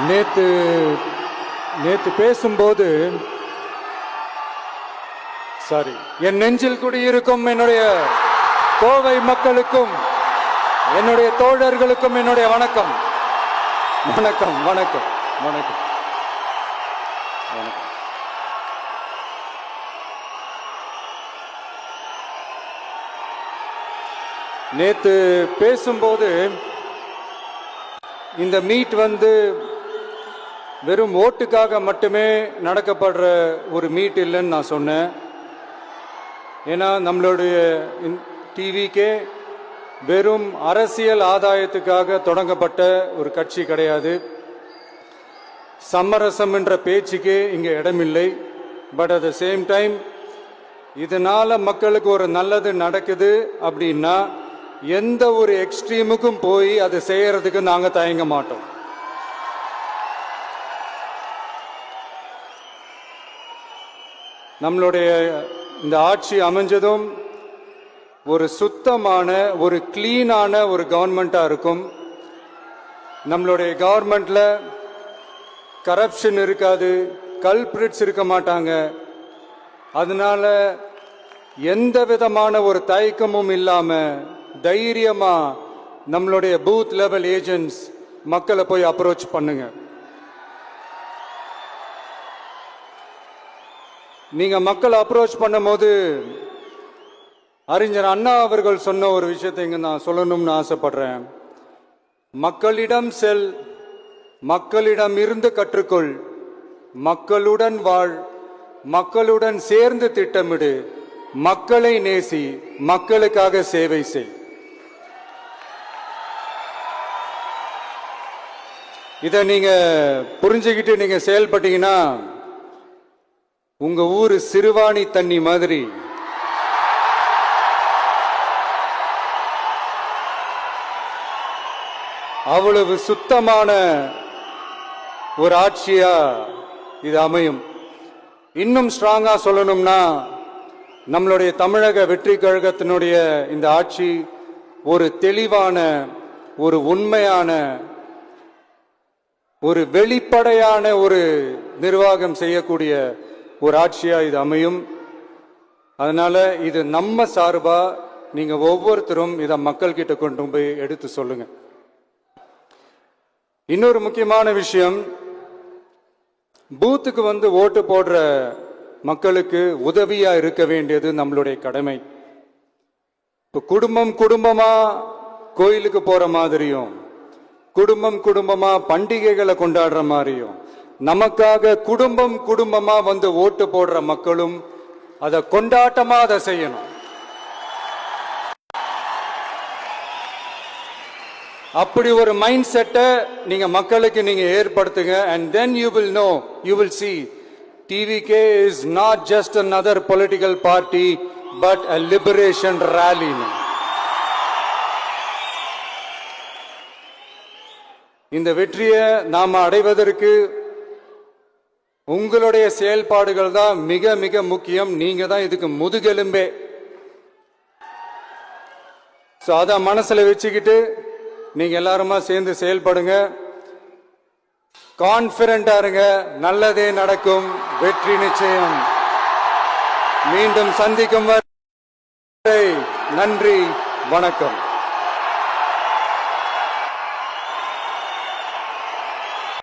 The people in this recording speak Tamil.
நேத்து நேத்து பேசும்போது என் நெஞ்சில் குடியிருக்கும் என்னுடைய கோவை மக்களுக்கும் என்னுடைய தோழர்களுக்கும் என்னுடைய வணக்கம் வணக்கம் வணக்கம் வணக்கம் வணக்கம். நேத்து பேசும்போது இந்த மீட் வெறும் ஓட்டுக்காக மட்டுமே நடக்கப்படுற ஒரு மீட் இல்லைன்னு நான் சொன்னேன். ஏன்னா நம்மளுடைய டிவிக்கே வெறும் அரசியல் ஆதாயத்துக்காக தொடங்கப்பட்ட ஒரு கட்சி கிடையாது. சமரசம் என்ற பேச்சுக்கே இங்க இடமில்லை. But at the same time இதனால மக்களுக்கு ஒரு நல்லது நடக்குது அப்படின்னா எந்த ஒரு எக்ஸ்ட்ரீமுக்கும் போய் அதை செய்யறதுக்கு நாங்க தயங்க மாட்டோம். நம்மளுடைய இந்த ஆட்சி அமைஞ்சதும் ஒரு சுத்தமான ஒரு கிளீனான ஒரு கவர்மெண்டா இருக்கும். நம்மளுடைய கவர்மெண்ட்ல கரப்ஷன் இருக்காது, கல்பிரிட்ஸ் இருக்க மாட்டாங்க. அதனால எந்த விதமான ஒரு தயக்கமும் இல்லாம தைரியமா நம்மளுடைய பூத் லெவல் ஏஜென்ட்ஸ் மக்களை போய் அப்ரோச் பண்ணுங்க. நீங்க மக்களை அப்ரோச் பண்ணும் போது அறிஞர் அண்ணா அவர்கள் சொன்ன ஒரு விஷயத்தை இங்க நான் சொல்லணும்னு ஆசைப்படுறேன். மக்களிடம் செல், மக்களிடம் இருந்து கற்றுக்கொள், மக்களுடன் வாழ், மக்களுடன் சேர்ந்து திட்டமிடு, மக்களை நேசி, மக்களுக்காக சேவை செய். இதை நீங்க புரிஞ்சுக்கிட்டு நீங்க செயல்பட்டீங்கன்னா உங்க ஊரு சிறுவாணி தண்ணி மாதிரி அவ்வளவு சுத்தமான ஒரு ஆட்சியா இது அமையும். இன்னும் ஸ்ட்ராங்கா சொல்லணும்னா நம்மளுடைய தமிழக வெற்றி கழகத்தினுடைய இந்த ஆட்சி ஒரு தெளிவான, ஒரு உண்மையான, ஒரு வெளிப்படையான ஒரு நிர்வாகம் செய்யக்கூடிய ஒரு ஆட்சியா இது அமையும். அதனால இது நம்ம சார்பா நீங்க ஒவ்வொருத்தரும் இதை மக்கள் கிட்ட கொண்டு போய் எடுத்து சொல்லுங்க. இன்னொரு முக்கியமான விஷயம், பூத்துக்கு ஓட்டு போடுற மக்களுக்கு உதவியா இருக்க வேண்டியது நம்மளுடைய கடமை. இப்ப குடும்பம் குடும்பமா கோயிலுக்கு போற மாதிரியும், குடும்பம் குடும்பமா பண்டிகைகளை கொண்டாடுற மாதிரியும், நமக்காக குடும்பம் குடும்பமா ஓட்டு போடுற மக்களும் அதை கொண்டாட்டமா அதை செய்யணும். அப்படி ஒரு மைண்ட் செட்டை நீங்க மக்களுக்கு நீங்க ஏற்படுத்துங்க. and then you will know, you will see TVK is not just another political party but a liberation rally. இந்த வெற்றியை நாம அடைவதற்கு உங்களுடைய செயல்பாடுகள் தான் மிக மிக முக்கியம். நீங்க தான் இதுக்கு முதுகெலும்பே. அத மனசுல வச்சுக்கிட்டு நீங்க எல்லாருமா சேர்ந்து செயல்படுங்க. கான்பிடண்டா இருங்க, நல்லதே நடக்கும், வெற்றி நிச்சயம். மீண்டும் சந்திக்கும் வரை நன்றி, வணக்கம்.